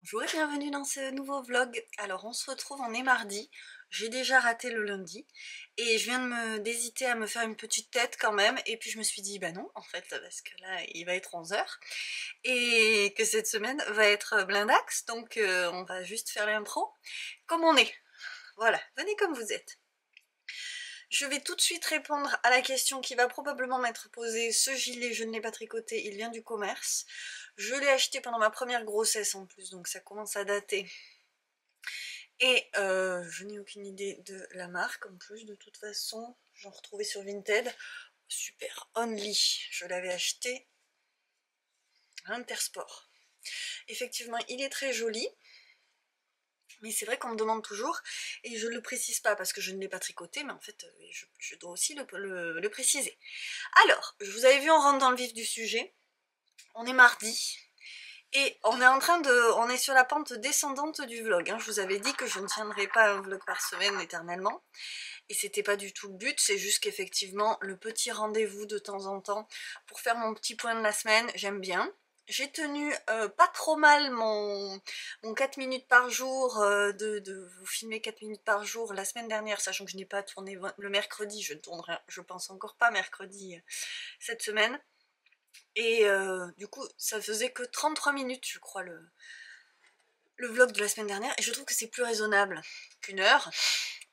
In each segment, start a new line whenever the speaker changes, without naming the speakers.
Bonjour et bienvenue dans ce nouveau vlog. Alors on se retrouve, on est mardi, j'ai déjà raté le lundi et je viens d'hésiter à me faire une petite tête quand même et puis je me suis dit bah non en fait parce que là il va être 11 h et que cette semaine va être blindax donc on va juste faire l'intro comme on est. Voilà, venez comme vous êtes. Je vais tout de suite répondre à la question qui va probablement m'être posée. Ce gilet, je ne l'ai pas tricoté, il vient du commerce. Je l'ai acheté pendant ma première grossesse en plus, donc ça commence à dater. Et je n'ai aucune idée de la marque en plus, de toute façon. J'en retrouvais sur Vinted. Super, Only. Je l'avais acheté à Intersport. Effectivement, il est très joli. Mais c'est vrai qu'on me demande toujours, et je ne le précise pas parce que je ne l'ai pas tricoté, mais en fait, je dois aussi le préciser. Alors, vous avez vu, on rentre dans le vif du sujet. On est mardi, et on est sur la pente descendante du vlog. Hein. Je vous avais dit que je ne tiendrais pas un vlog par semaine éternellement, et c'était pas du tout le but, c'est juste qu'effectivement, le petit rendez-vous de temps en temps, pour faire mon petit point de la semaine, j'aime bien. J'ai tenu pas trop mal mon 4 minutes par jour, de vous filmer 4 minutes par jour la semaine dernière, sachant que je n'ai pas tourné le mercredi, je ne tournerai, je pense encore pas mercredi cette semaine. Et du coup, ça faisait que 33 minutes, je crois, le vlog de la semaine dernière, et je trouve que c'est plus raisonnable qu'une heure.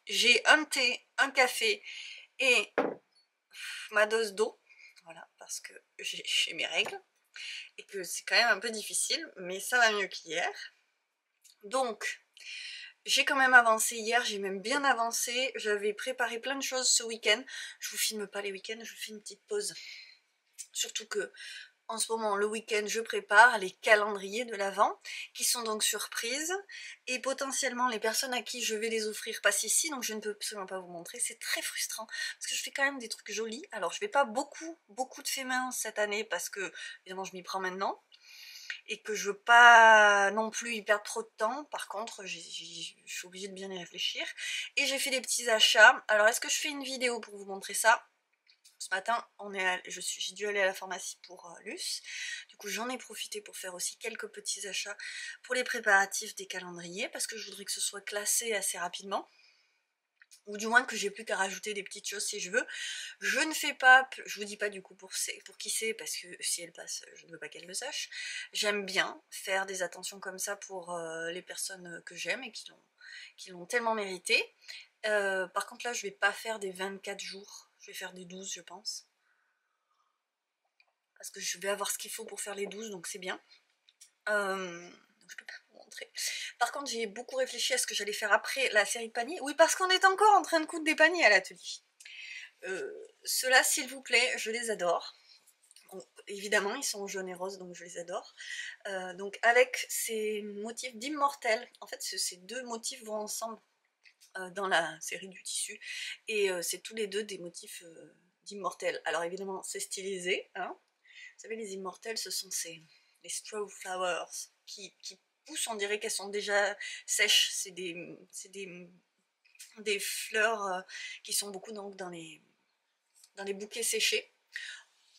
J'ai un thé, un café et ma dose d'eau, voilà, parce que j'ai mes règles et que c'est quand même un peu difficile, mais ça va mieux qu'hier. Donc, j'ai quand même avancé hier, j'ai même bien avancé, j'avais préparé plein de choses ce week-end. Je vous filme pas les week-ends, je vous fais une petite pause. Surtout que en ce moment, le week-end, je prépare les calendriers de l'Avent, qui sont donc surprises, et potentiellement les personnes à qui je vais les offrir passent ici, donc je ne peux absolument pas vous montrer, c'est très frustrant, parce que je fais quand même des trucs jolis. Alors je fais pas beaucoup de faits main cette année, parce que évidemment je m'y prends maintenant, et que je veux pas non plus y perdre trop de temps. Par contre, je suis obligée de bien y réfléchir, et j'ai fait des petits achats. Alors est-ce que je fais une vidéo pour vous montrer ça? Ce matin, j'ai dû aller à la pharmacie pour Luce. Du coup, j'en ai profité pour faire aussi quelques petits achats pour les préparatifs des calendriers, parce que je voudrais que ce soit classé assez rapidement. Ou du moins que j'ai plus qu'à rajouter des petites choses si je veux. Je ne fais pas, je vous dis pas du coup pour qui c'est, parce que si elle passe, je ne veux pas qu'elle le sache. J'aime bien faire des attentions comme ça pour les personnes que j'aime et qui l'ont tellement mérité. Par contre là, je vais pas faire des 24 jours, je vais faire des 12 je pense. Parce que je vais avoir ce qu'il faut pour faire les 12, donc c'est bien. Donc je peux pas vous montrer. Par contre, j'ai beaucoup réfléchi à ce que j'allais faire après la série de paniers. Oui, parce qu'on est encore en train de coudre des paniers à l'atelier. Ceux-là, s'il vous plaît, je les adore. Bon, évidemment, ils sont jaunes et roses, donc je les adore. Donc avec ces motifs d'immortel, en fait, ces deux motifs vont ensemble dans la série du tissu, et c'est tous les deux des motifs d'immortel. Alors évidemment, c'est stylisé, hein. Vous savez, les immortelles, ce sont les straw flowers qui poussent, on dirait qu'elles sont déjà sèches. C'est des fleurs qui sont beaucoup donc dans les bouquets séchés.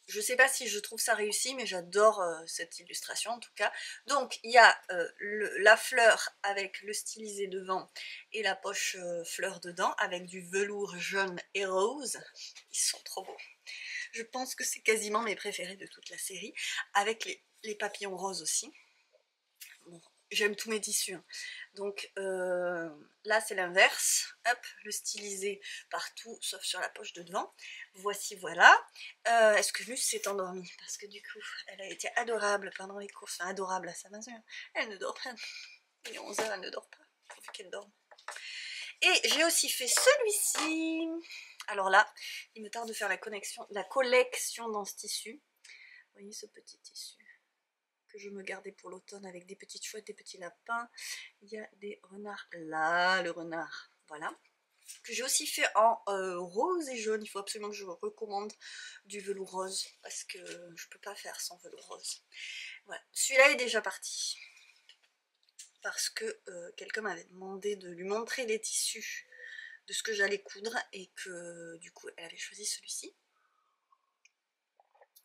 Je sais pas si je trouve ça réussi, mais j'adore cette illustration en tout cas. Donc il y a la fleur avec le stylisé devant et la poche fleur dedans avec du velours jaune et rose. Ils sont trop beaux. Je pense que c'est quasiment mes préférés de toute la série, avec les papillons roses aussi. Bon, j'aime tous mes tissus, hein. Donc là c'est l'inverse, hop, le stylisé partout sauf sur la poche de devant. Voici, voilà. Est-ce que Luce s'est endormie? Parce que du coup elle a été adorable pendant les courses, enfin adorable à sa mesure. Elle ne dort pas, il est 11 h, elle ne dort pas, pourvu qu'elle dorme. Et j'ai aussi fait celui-ci. Alors là, il me tarde de faire la collection dans ce tissu. Vous voyez ce petit tissu que je me gardais pour l'automne avec des petites chouettes, des petits lapins. Il y a des renards là, le renard, voilà. Que j'ai aussi fait en rose et jaune. Il faut absolument que je recommande du velours rose parce que je peux pas faire sans velours rose. Voilà. Celui-là est déjà parti parce que quelqu'un m'avait demandé de lui montrer les tissus de ce que j'allais coudre et que du coup elle avait choisi celui-ci.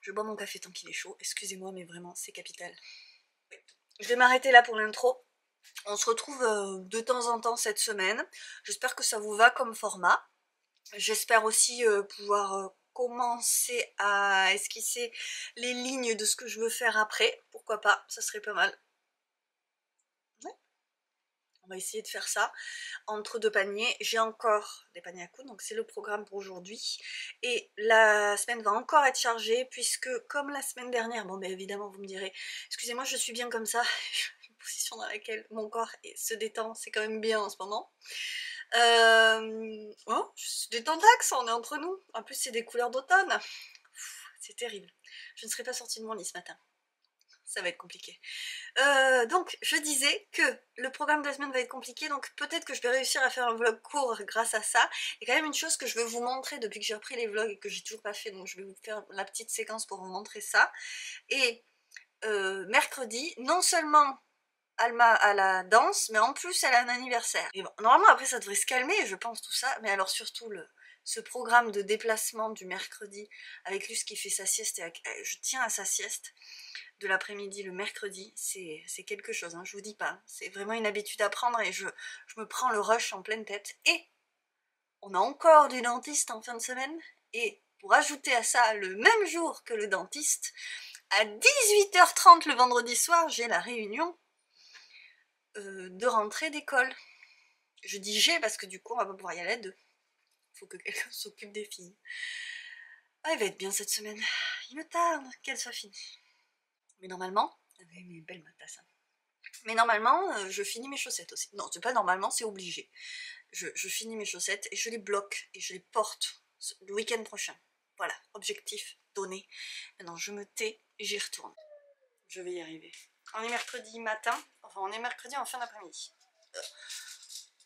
Je bois mon café tant qu'il est chaud, excusez-moi mais vraiment c'est capital. Je vais m'arrêter là pour l'intro On se retrouve de temps en temps cette semaine. J'espère que ça vous va comme format. J'espère aussi pouvoir commencer à esquisser les lignes de ce que je veux faire après. Pourquoi pas, ça serait pas mal. Ouais. On va essayer de faire ça entre deux paniers. J'ai encore des paniers à coudre, donc c'est le programme pour aujourd'hui. Et la semaine va encore être chargée puisque comme la semaine dernière, bon ben évidemment vous me direz, excusez-moi je suis bien comme ça, une position dans laquelle mon corps se détend, c'est quand même bien en ce moment. Oh, des tentax, on est entre nous. En plus c'est des couleurs d'automne. C'est terrible. Je ne serais pas sortie de mon lit ce matin. Ça va être compliqué. Donc je disais que le programme de la semaine va être compliqué, donc peut-être que je vais réussir à faire un vlog court grâce à ça. Il y a quand même une chose que je veux vous montrer depuis que j'ai repris les vlogs et que j'ai toujours pas fait, donc je vais vous faire la petite séquence pour vous montrer ça. Et mercredi, non seulement Alma à la danse, mais en plus elle a un anniversaire. Et bon, normalement après ça devrait se calmer, je pense tout ça, mais alors surtout ce programme de déplacement du mercredi avec Luce qui fait sa sieste, et je tiens à sa sieste de l'après-midi le mercredi, c'est quelque chose, hein, je vous dis pas, c'est vraiment une habitude à prendre et je me prends le rush en pleine tête. Et on a encore du dentiste en fin de semaine, et pour ajouter à ça, le même jour que le dentiste, à 18h30 le vendredi soir, j'ai la réunion de rentrée d'école. Je dis j'ai parce que du coup on va pas pouvoir y aller à deux. Il faut que quelqu'un s'occupe des filles. Ah, elle va être bien cette semaine. Il me tarde qu'elle soit finie. Mais normalement, avec mes belles matasses. Mais normalement, je finis mes chaussettes aussi. Non, c'est pas normalement, c'est obligé. Je finis mes chaussettes et je les bloque et je les porte le week-end prochain. Voilà, objectif donné. Maintenant, je me tais et j'y retourne. Je vais y arriver. On est mercredi matin, enfin on est mercredi en fin d'après-midi.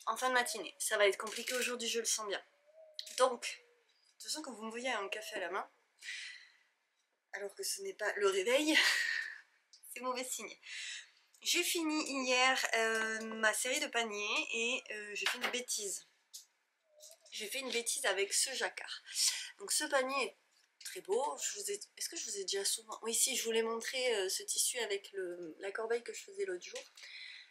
En fin de matinée. Ça va être compliqué aujourd'hui, je le sens bien. Donc, de toute façon, quand vous me voyez un café à la main, alors que ce n'est pas le réveil, c'est mauvais signe. J'ai fini hier ma série de paniers et j'ai fait une bêtise. J'ai fait une bêtise avec ce jacquard. Donc ce panier est très beau. Est-ce que je vous ai déjà souvent... Oui, si, je vous l'ai montré ce tissu avec la corbeille que je faisais l'autre jour.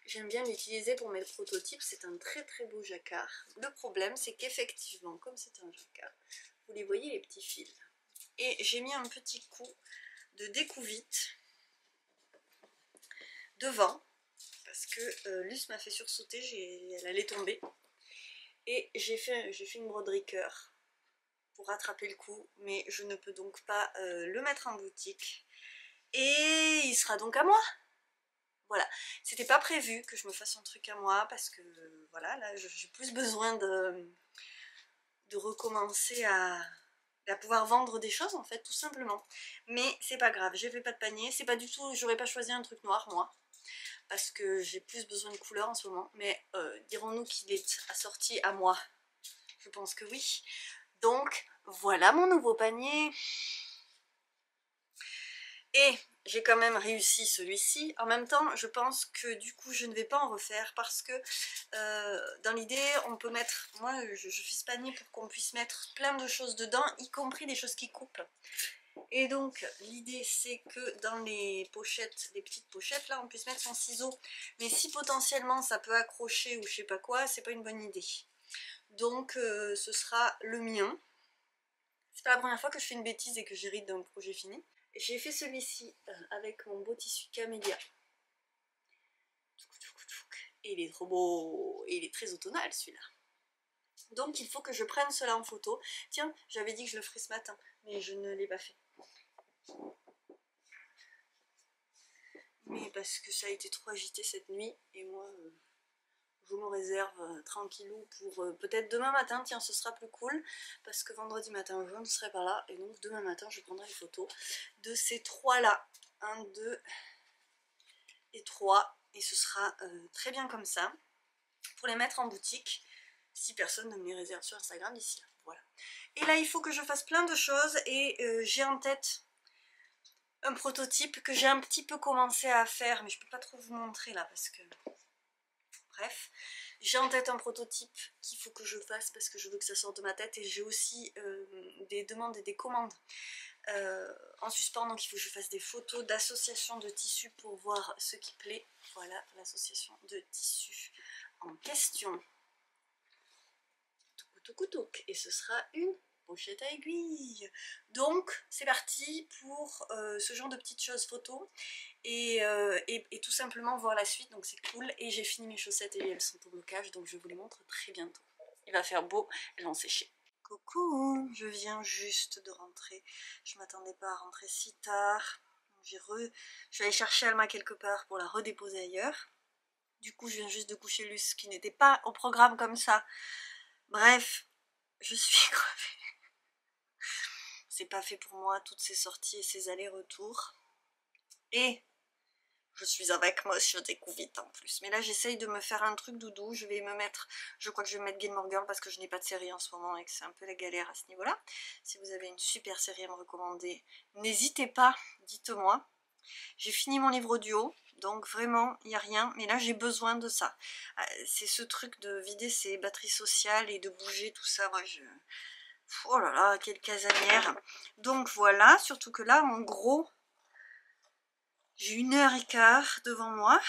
J'aime bien l'utiliser pour mes prototypes. C'est un très très beau jacquard. Le problème, c'est qu'effectivement, comme c'est un jacquard, vous les voyez les petits fils. Et j'ai mis un petit coup de découvite devant parce que Luce m'a fait sursauter, elle allait tomber. Et j'ai fait une broderie cœur pour rattraper le coup, mais je ne peux donc pas le mettre en boutique. Et il sera donc à moi. Voilà, c'était pas prévu que je me fasse un truc à moi parce que voilà, là j'ai plus besoin de recommencer à pouvoir vendre des choses en fait, tout simplement. Mais c'est pas grave, j'ai fait pas de panier, c'est pas du tout, j'aurais pas choisi un truc noir moi, parce que j'ai plus besoin de couleurs en ce moment, mais dirons-nous qu'il est assorti à moi? Je pense que oui. Donc voilà mon nouveau panier. Et j'ai quand même réussi celui-ci. En même temps, je pense que du coup, je ne vais pas en refaire parce que dans l'idée, on peut mettre... Moi, je fais ce panier pour qu'on puisse mettre plein de choses dedans, y compris des choses qui coupent. Et donc, l'idée, c'est que dans les pochettes, les petites pochettes, là, on puisse mettre son ciseau. Mais si potentiellement, ça peut accrocher ou je sais pas quoi, c'est pas une bonne idée. Donc, ce sera le mien. C'est pas la première fois que je fais une bêtise et que j'hérite d'un projet fini. J'ai fait celui-ci avec mon beau tissu camélia. Et il est trop beau. Et il est très automnal celui-là. Donc il faut que je prenne cela en photo. Tiens, j'avais dit que je le ferais ce matin, mais je ne l'ai pas fait. Mais parce que ça a été trop agité cette nuit. Et moi, je me réserve tranquillou pour peut-être demain matin. Tiens, ce sera plus cool. Parce que vendredi matin, je ne serai pas là. Et donc demain matin, je prendrai les photos de ces trois-là. 1, 2 et 3. Et ce sera très bien comme ça. Pour les mettre en boutique. Si personne ne me les réserve sur Instagram d'ici là. Voilà. Et là, il faut que je fasse plein de choses. Et j'ai en tête un prototype que j'ai un petit peu commencé à faire. Mais je peux pas trop vous montrer là parce que... Bref, j'ai en tête un prototype qu'il faut que je fasse parce que je veux que ça sorte de ma tête et j'ai aussi des demandes et des commandes en suspens, donc il faut que je fasse des photos d'associations de tissus pour voir ce qui plaît. Voilà l'association de tissus en question. Et ce sera une pochette à aiguilles. Donc c'est parti pour ce genre de petites choses photos et tout simplement voir la suite, donc c'est cool. Et j'ai fini mes chaussettes et elles sont au blocage, donc je vous les montre très bientôt. Il va faire beau, elles vont sécher. Coucou, je viens juste de rentrer, je m'attendais pas à rentrer si tard. Je vais aller chercher Alma quelque part pour la redéposer ailleurs. Du coup je viens juste de coucher Luce qui n'était pas au programme comme ça. Bref, je suis crevée. C'est pas fait pour moi, toutes ces sorties et ces allers-retours. Et je suis avec Monsieur Découvite en plus. Mais là j'essaye de me faire un truc doudou. Je vais me mettre, je crois que je vais mettre Gilmore Girls parce que je n'ai pas de série en ce moment et que c'est un peu la galère à ce niveau-là. Si vous avez une super série à me recommander, n'hésitez pas, dites-moi. J'ai fini mon livre audio, donc vraiment il n'y a rien. Mais là j'ai besoin de ça. C'est ce truc de vider ses batteries sociales et de bouger tout ça. Moi oh là là, quelle casanière. Donc voilà, surtout que là en gros... J'ai 1h15 devant moi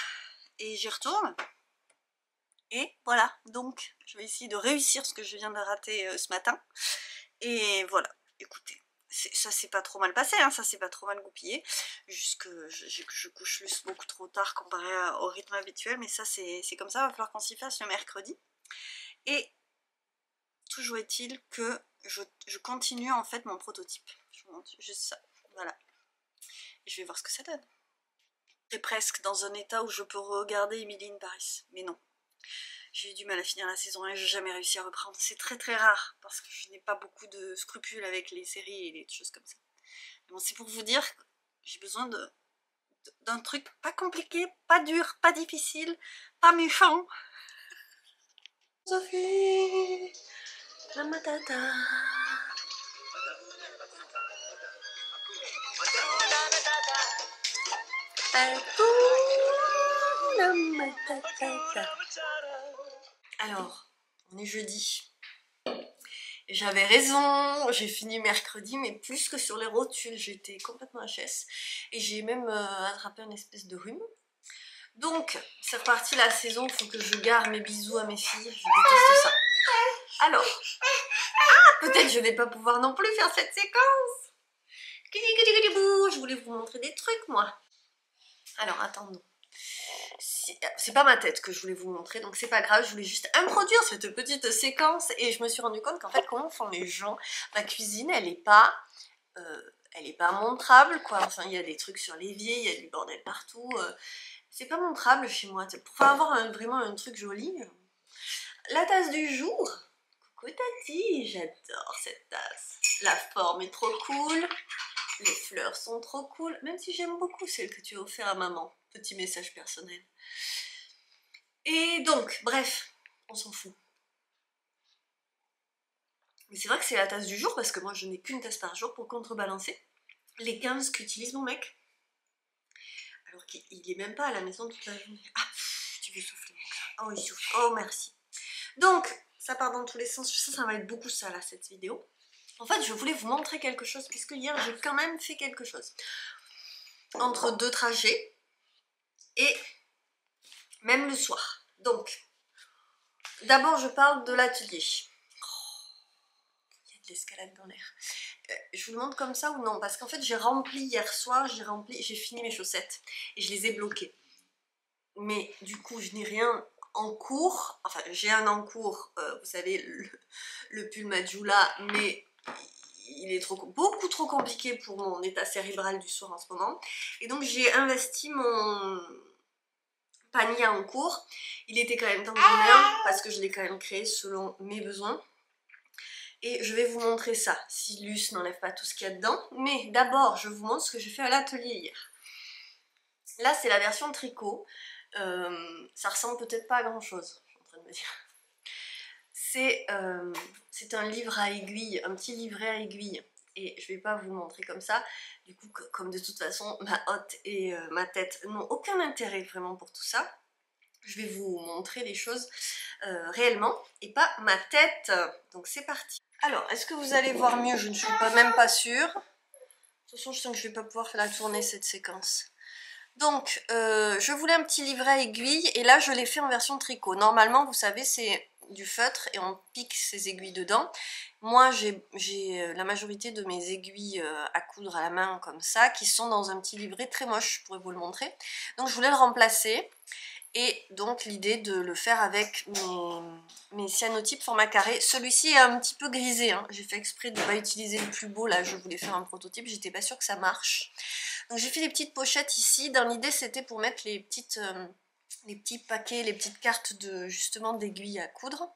et j'y retourne. Et voilà, donc je vais essayer de réussir ce que je viens de rater ce matin. Et voilà, écoutez, ça s'est pas trop mal passé, hein, ça s'est pas trop mal goupillé. Juste que je couche beaucoup trop tard comparé au rythme habituel, mais ça c'est comme ça, il va falloir qu'on s'y fasse le mercredi. Et toujours est-il que je continue en fait mon prototype. Je vous montre juste ça, voilà. Et je vais voir ce que ça donne. Presque dans un état où je peux regarder Emily in Paris, mais non. J'ai eu du mal à finir la saison 1 et j'ai jamais réussi à reprendre. C'est très très rare parce que je n'ai pas beaucoup de scrupules avec les séries et les choses comme ça. Bon, c'est pour vous dire que j'ai besoin d'un truc pas compliqué, pas dur, pas difficile, pas méchant. Sophie, la matata. Alors, on est jeudi. J'avais raison, j'ai fini mercredi, mais plus que sur les rotules, j'étais complètement HS. Et j'ai même attrapé une espèce de rhume. Donc, c'est reparti la saison, il faut que je garde mes bisous à mes filles, je déteste ça. Alors, peut-être je vais pas pouvoir non plus faire cette séquence. Je voulais vous montrer des trucs, moi. Alors, attendons. C'est pas ma tête que je voulais vous montrer, donc c'est pas grave, je voulais juste introduire cette petite séquence et je me suis rendu compte qu'en fait, comment font les gens, ma cuisine, elle est pas montrable, quoi. Enfin, il y a des trucs sur l'évier, il y a du bordel partout, c'est pas montrable chez moi. Pour avoir vraiment un truc joli. La tasse du jour, coucou Tati, j'adore cette tasse. La forme est trop cool, les fleurs sont trop cool, même si j'aime beaucoup celle que tu as offert à maman. Petit message personnel. Et donc, bref, on s'en fout. Mais c'est vrai que c'est la tasse du jour parce que moi je n'ai qu'une tasse par jour pour contrebalancer les 15 qu'utilise mon mec. Alors qu'il est même pas à la maison toute la journée. Ah, tu veux souffler mon gars. Oh, il souffle. Oh, merci. Donc, ça part dans tous les sens. Ça va être beaucoup ça là, cette vidéo. En fait, je voulais vous montrer quelque chose puisque hier j'ai quand même fait quelque chose. Entre deux trajets et même le soir. Donc, d'abord je parle de l'atelier. Il y a de l'escalade dans l'air. Je vous le montre comme ça ou non? Parce qu'en fait j'ai rempli hier soir, j'ai fini mes chaussettes et je les ai bloquées. Mais du coup je n'ai rien en cours, enfin j'ai un en cours, vous savez le pull Majula, mais il est beaucoup trop compliqué pour mon état cérébral du soir en ce moment. Et donc j'ai investi mon panier en cours. Il était quand même temps que j'en ai un parce que je l'ai quand même créé selon mes besoins. Et je vais vous montrer ça, si Luce n'enlève pas tout ce qu'il y a dedans. Mais d'abord, je vous montre ce que j'ai fait à l'atelier hier. Là, c'est la version tricot. Ça ressemble peut-être pas à grand chose, je suis en train de me dire. C'est un livre à aiguille, un petit livret à aiguille. Et je vais pas vous le montrer comme ça. Du coup, comme de toute façon, ma hotte et ma tête n'ont aucun intérêt vraiment pour tout ça. Je vais vous montrer les choses réellement et pas ma tête. Donc c'est parti. Alors, est-ce que vous allez voir mieux? Je ne suis même pas sûre. toute façon, je sens que je vais pas pouvoir la tourner cette séquence. Donc, je voulais un petit livret à aiguilles et là je l'ai fait en version tricot. Normalement, vous savez, c'est du feutre et on pique ses aiguilles dedans. Moi, j'ai la majorité de mes aiguilles à coudre à la main comme ça, qui sont dans un petit livret très moche, je pourrais vous le montrer. Donc je voulais le remplacer. Et donc l'idée de le faire avec mes cyanotypes format carré. Celui-ci est un petit peu grisé, hein. J'ai fait exprès de ne pas utiliser le plus beau, là je voulais faire un prototype, j'étais pas sûre que ça marche. Donc j'ai fait des petites pochettes ici, dans l'idée c'était pour mettre les petits paquets, les petites cartes de justement d'aiguilles à coudre.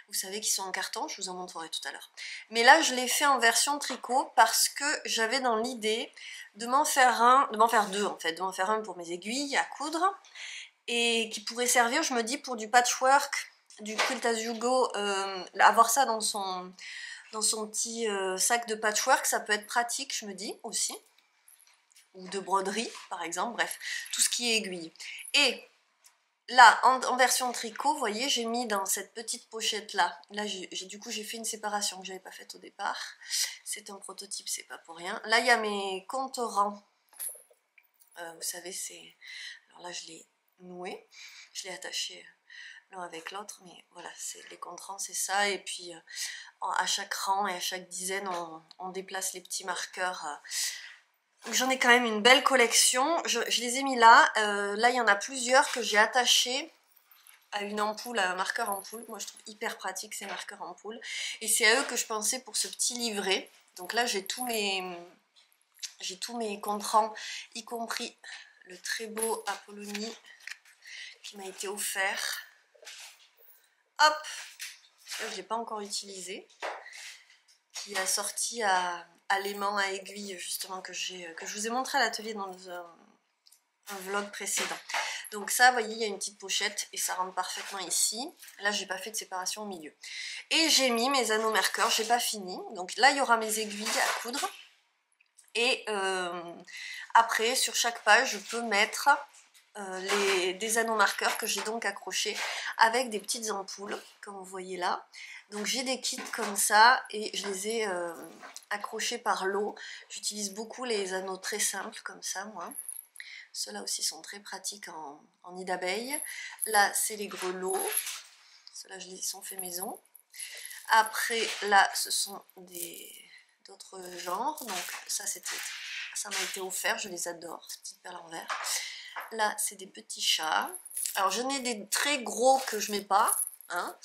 Vous savez qu'ils sont en carton, je vous en montrerai tout à l'heure. Mais là je l'ai fait en version tricot parce que j'avais dans l'idée de m'en faire deux en fait, de m'en faire un pour mes aiguilles à coudre, et qui pourrait servir, je me dis, pour du patchwork, du quilt as you go, avoir ça dans son petit sac de patchwork, ça peut être pratique, je me dis, aussi. Ou de broderie, par exemple, bref, tout ce qui est aiguille. Et là, en version tricot, vous voyez, j'ai mis dans cette petite pochette-là, du coup, j'ai fait une séparation que j'avais pas faite au départ. C'est un prototype, c'est pas pour rien. Là, il y a mes contorants. Vous savez, c'est... Alors là, je l'ai noué, je l'ai attaché l'un avec l'autre, mais voilà, les contorants c'est ça, et puis à chaque rang et à chaque dizaine on déplace les petits marqueurs. J'en ai quand même une belle collection, je les ai mis là, là il y en a plusieurs que j'ai attachés à une ampoule, à un marqueur ampoule. Moi je trouve hyper pratique ces marqueurs ampoule, et c'est à eux que je pensais pour ce petit livret. Donc là j'ai tous mes contorants, y compris le très beau Apollonie qui m'a été offert. Hop, je ne l'ai pas encore utilisé, qui a sorti à l'aimant à aiguille justement que je vous ai montré à l'atelier dans un vlog précédent. Donc ça, vous voyez, il y a une petite pochette et ça rentre parfaitement ici. Là, j'ai pas fait de séparation au milieu. Et j'ai mis mes anneaux marqueurs, j'ai pas fini. Donc là, il y aura mes aiguilles à coudre. Et après, sur chaque page, je peux mettre des anneaux marqueurs que j'ai donc accrochés avec des petites ampoules, comme vous voyez là. Donc j'ai des kits comme ça et je les ai accrochés par lot. J'utilise beaucoup les anneaux très simples comme ça, moi. Ceux-là aussi sont très pratiques en nid d'abeille. Là, c'est les grelots. Ceux-là, je les sont fait maison. Après, là, ce sont d'autres genres. Donc ça m'a été offert, je les adore, ces petites perles en verre. Là, c'est des petits chats. Alors, j'en ai des très gros que je mets pas. Hein.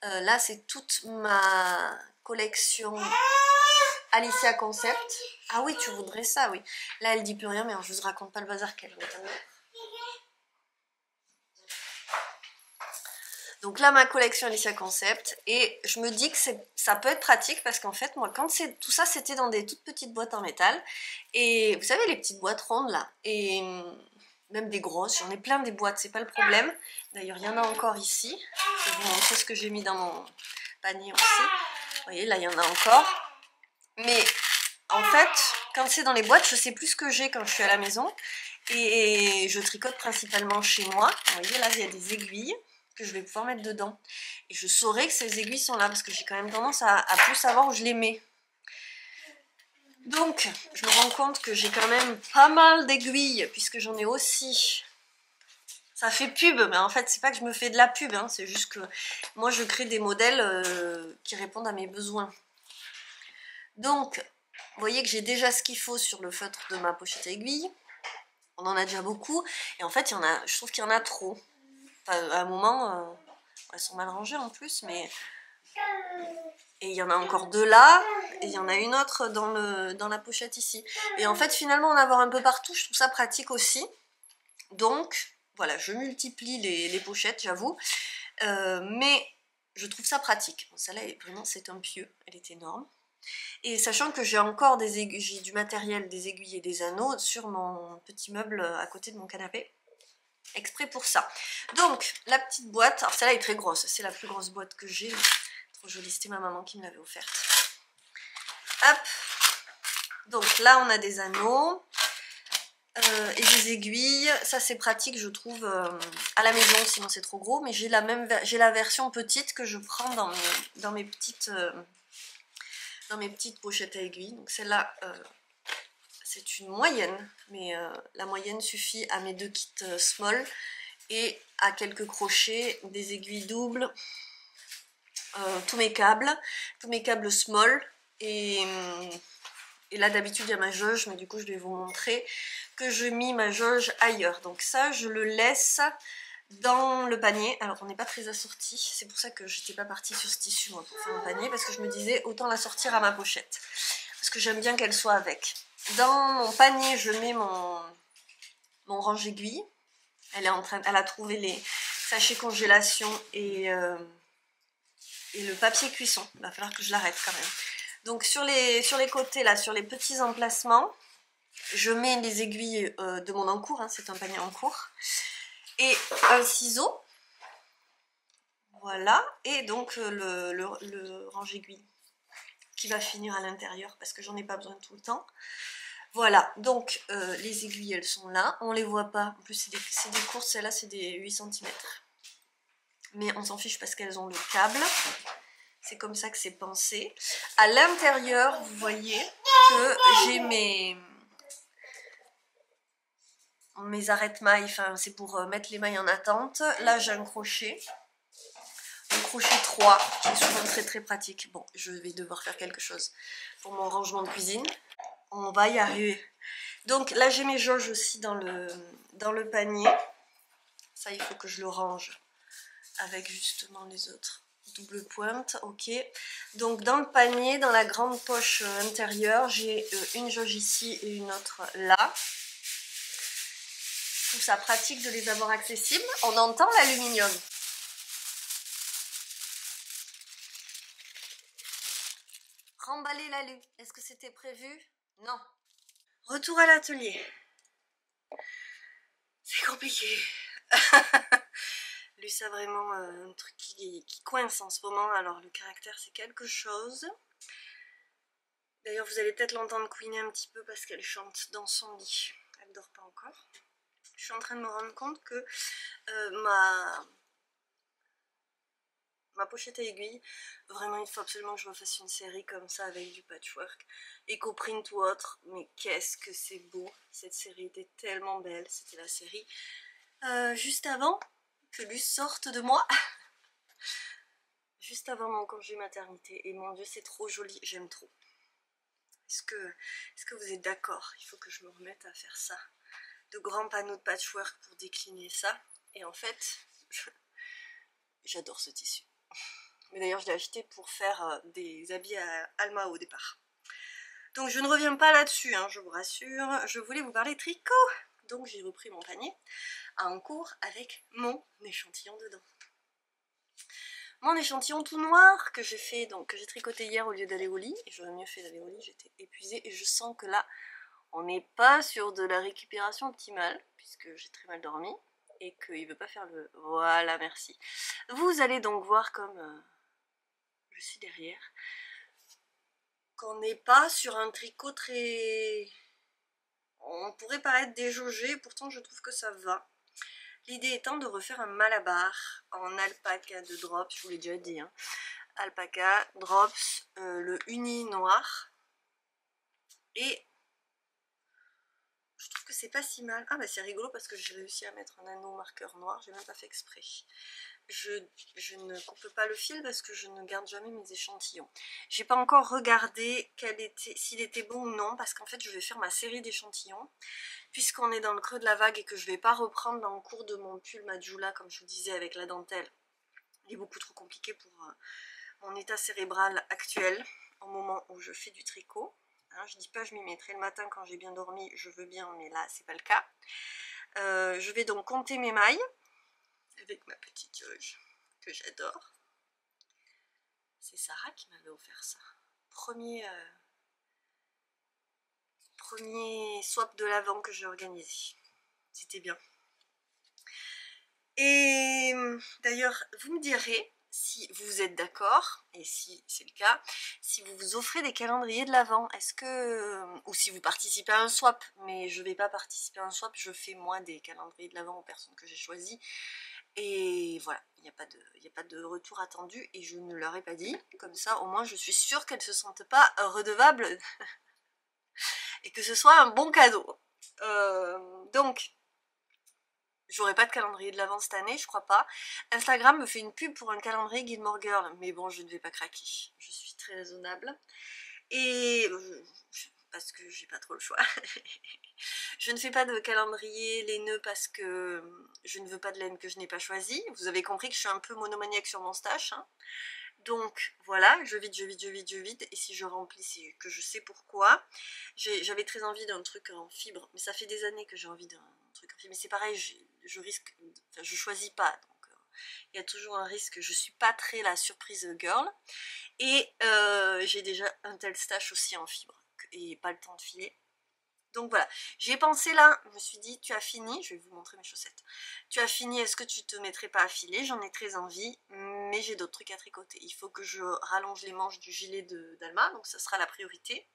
Là, c'est toute ma collection Alicia Concept. Ah oui, tu voudrais ça, oui. Là, elle dit plus rien, mais alors, je vous raconte pas le bazar qu'elle veut. Donc là, ma collection Alicia Concept, et je me dis que ça peut être pratique parce qu'en fait, moi, quand tout ça, c'était dans des toutes petites boîtes en métal, et vous savez, les petites boîtes rondes là, et même des grosses, j'en ai plein des boîtes, c'est pas le problème. D'ailleurs, il y en a encore ici, je vais vous montrer ce que j'ai mis dans mon panier aussi. Vous voyez, là, il y en a encore. Mais en fait, quand c'est dans les boîtes, je sais plus ce que j'ai quand je suis à la maison, et je tricote principalement chez moi. Vous voyez, là, il y a des aiguilles que je vais pouvoir mettre dedans. Et je saurai que ces aiguilles sont là, parce que j'ai quand même tendance à plus savoir où je les mets. Donc, je me rends compte que j'ai quand même pas mal d'aiguilles, puisque j'en ai aussi. Ça fait pub, mais en fait, c'est pas que je me fais de la pub, hein, c'est juste que moi, je crée des modèles qui répondent à mes besoins. Donc, vous voyez que j'ai déjà ce qu'il faut sur le feutre de ma pochette à aiguilles. On en a déjà beaucoup, et en fait, je trouve qu'il y en a trop. Enfin, à un moment, elles sont mal rangées en plus, mais... Et il y en a encore deux là, et il y en a une autre dans la pochette ici. Et en fait, finalement, en avoir un peu partout, je trouve ça pratique aussi. Donc, voilà, je multiplie les pochettes, j'avoue. Mais je trouve ça pratique. Bon, celle-là, vraiment, c'est un pieu. Elle est énorme. Et sachant que j'ai encore j'ai du matériel, des aiguilles et des anneaux sur mon petit meuble à côté de mon canapé. Exprès pour ça. Donc, la petite boîte, alors celle-là est très grosse, c'est la plus grosse boîte que j'ai. Trop jolie, c'était ma maman qui me l'avait offerte. Hop. Donc là, on a des anneaux et des aiguilles. Ça, c'est pratique, je trouve, à la maison, sinon c'est trop gros. Mais j'ai la version petite que je prends dans mes petites pochettes à aiguilles. Donc celle-là,
c'est une moyenne, mais la moyenne suffit à mes 2 kits small et à quelques crochets, des aiguilles doubles, tous mes câbles small et là d'habitude il y a ma jauge, mais du coup je vais vous montrer que je mis ma jauge ailleurs. Donc ça je le laisse dans le panier. Alors on n'est pas très assorti, c'est pour ça que j'étais pas partie sur ce tissu moi pour faire un panier, parce que je me disais autant la sortir à ma pochette, parce que j'aime bien qu'elle soit avec. Dans mon panier je mets mon range aiguille. Elle a trouvé les sachets congélation et le papier cuisson. Il va falloir que je l'arrête quand même. Donc sur les côtés là, sur les petits emplacements, je mets les aiguilles de mon encours, hein, c'est un panier en cours, et un ciseau, voilà, et donc le range aiguille qui va finir à l'intérieur parce que j'en ai pas besoin tout le temps. Voilà, donc les aiguilles elles sont là, on les voit pas, en plus c'est des courses, celles-là c'est des 8 cm. Mais on s'en fiche parce qu'elles ont le câble, c'est comme ça que c'est pensé. À l'intérieur, vous voyez que j'ai mes arrête-mailles, enfin c'est pour mettre les mailles en attente. Là j'ai un crochet 3 qui est souvent très très pratique. Bon, je vais devoir faire quelque chose pour mon rangement de cuisine. On va y arriver. Donc là j'ai mes jauges aussi dans le panier. Ça il faut que je le range avec justement les autres double pointe. Ok, donc dans le panier, dans la grande poche intérieure, j'ai une jauge ici et une autre là. Je trouve ça pratique de les avoir accessibles. On entend l'aluminium. Remballer l'alu, est-ce que c'était prévu? Non. Retour à l'atelier. C'est compliqué. Lui, c'est vraiment un truc qui coince en ce moment. Alors, le caractère, c'est quelque chose. D'ailleurs, vous allez peut-être l'entendre couiner un petit peu parce qu'elle chante dans son lit. Elle dort pas encore. Je suis en train de me rendre compte que ma pochette à aiguilles, vraiment il faut absolument que je refasse une série comme ça avec du patchwork, éco-print ou autre, mais qu'est-ce que c'est beau, cette série était tellement belle, c'était la série juste avant que Luce sorte de moi, juste avant mon congé maternité, et mon dieu c'est trop joli, j'aime trop. Est-ce que vous êtes d'accord? Il faut que je me remette à faire ça, de grands panneaux de patchwork pour décliner ça, et en fait, j'adore ce tissu. Mais d'ailleurs je l'ai acheté pour faire des habits à Alma au départ. Donc je ne reviens pas là-dessus, hein, je vous rassure. Je voulais vous parler tricot. Donc j'ai repris mon panier en cours avec mon échantillon dedans. Mon échantillon tout noir que j'ai fait, donc que j'ai tricoté hier au lieu d'aller au lit. Et j'aurais mieux fait d'aller au lit, j'étais épuisée. Et je sens que là, on n'est pas sur de la récupération optimale, puisque j'ai très mal dormi. Et qu'il ne veut pas faire le... Voilà, merci. Vous allez donc voir comme... je suis derrière, qu'on n'est pas sur un tricot très... On pourrait paraître déjaugé, pourtant je trouve que ça va. L'idée étant de refaire un malabar en alpaca de drops, je vous l'ai déjà dit, hein. Alpaca, drops, le uni noir. Et je trouve que c'est pas si mal. Ah bah c'est rigolo parce que j'ai réussi à mettre un anneau marqueur noir, j'ai même pas fait exprès. Je ne coupe pas le fil parce que je ne garde jamais mes échantillons. J'ai pas encore regardé s'il était bon ou non, parce qu'en fait je vais faire ma série d'échantillons puisqu'on est dans le creux de la vague et que je vais pas reprendre dans le cours de mon pull Majula comme je vous disais avec la dentelle. Il est beaucoup trop compliqué pour mon état cérébral actuel au moment où je fais du tricot. Hein, je dis pas je m'y mettrai le matin quand j'ai bien dormi, je veux bien, mais là c'est pas le cas. Je vais donc compter mes mailles avec ma petite jauge que j'adore. C'est Sarah qui m'avait offert ça. Premier swap de l'avant que j'ai organisé. C'était bien. Et d'ailleurs, vous me direz si vous êtes d'accord, et si c'est le cas, si vous vous offrez des calendriers de l'avant, est-ce que... ou si vous participez à un swap, mais je ne vais pas participer à un swap, je fais moi des calendriers de l'avant aux personnes que j'ai choisies. Et voilà, il n'y a pas de retour attendu et je ne leur ai pas dit. Comme ça, au moins, je suis sûre qu'elles ne se sentent pas redevables et que ce soit un bon cadeau. Donc, j'aurai pas de calendrier de l'avant cette année, je crois pas. Instagram me fait une pub pour un calendrier Gilmore Girl, mais bon, je ne vais pas craquer. Je suis très raisonnable. Et parce que j'ai pas trop le choix. Je ne fais pas de calendrier laineux parce que je ne veux pas de laine que je n'ai pas choisie. Vous avez compris que je suis un peu monomaniaque sur mon stash. Hein. Donc voilà, je vide. Et si je remplis, c'est que je sais pourquoi. J'avais très envie d'un truc en fibre, mais ça fait des années que j'ai envie d'un truc en fibre. Mais c'est pareil, je risque, enfin, je choisis pas. Donc il y a toujours un risque. Je suis pas très la surprise girl. Et j'ai déjà un tel stash aussi en fibre et pas le temps de filer. Donc voilà, j'ai pensé là, je me suis dit, tu as fini, je vais vous montrer mes chaussettes. Tu as fini, est-ce que tu te mettrais pas à filer? J'en ai très envie, mais j'ai d'autres trucs à tricoter. Il faut que je rallonge les manches du gilet d'Alma, donc ça sera la priorité.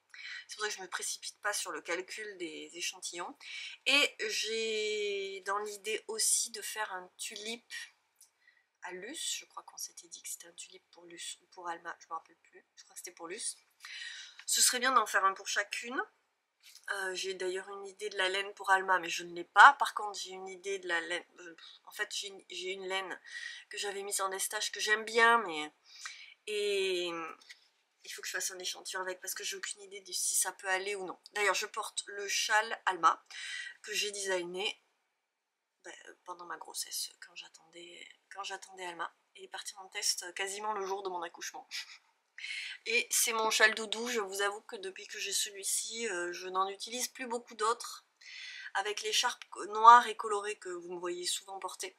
C'est pour ça que je ne me précipite pas sur le calcul des échantillons. Et j'ai dans l'idée aussi de faire un tulipe à Luce. Je crois qu'on s'était dit que c'était un tulipe pour Luce ou pour Alma, je ne me rappelle plus. Je crois que c'était pour Luce. Ce serait bien d'en faire un pour chacune. J'ai d'ailleurs une idée de la laine pour Alma, mais je ne l'ai pas. Par contre, j'ai une idée de la laine. En fait, j'ai une laine que j'avais mise en estage que j'aime bien, mais. Et il faut que je fasse un échantillon avec parce que j'ai aucune idée de si ça peut aller ou non. D'ailleurs, je porte le châle Alma que j'ai designé pendant ma grossesse, quand j'attendais Alma. Il est parti en test quasiment le jour de mon accouchement. Et c'est mon châle doudou, je vous avoue que depuis que j'ai celui-ci, je n'en utilise plus beaucoup d'autres, avec l'écharpe noire et colorée que vous me voyez souvent porter.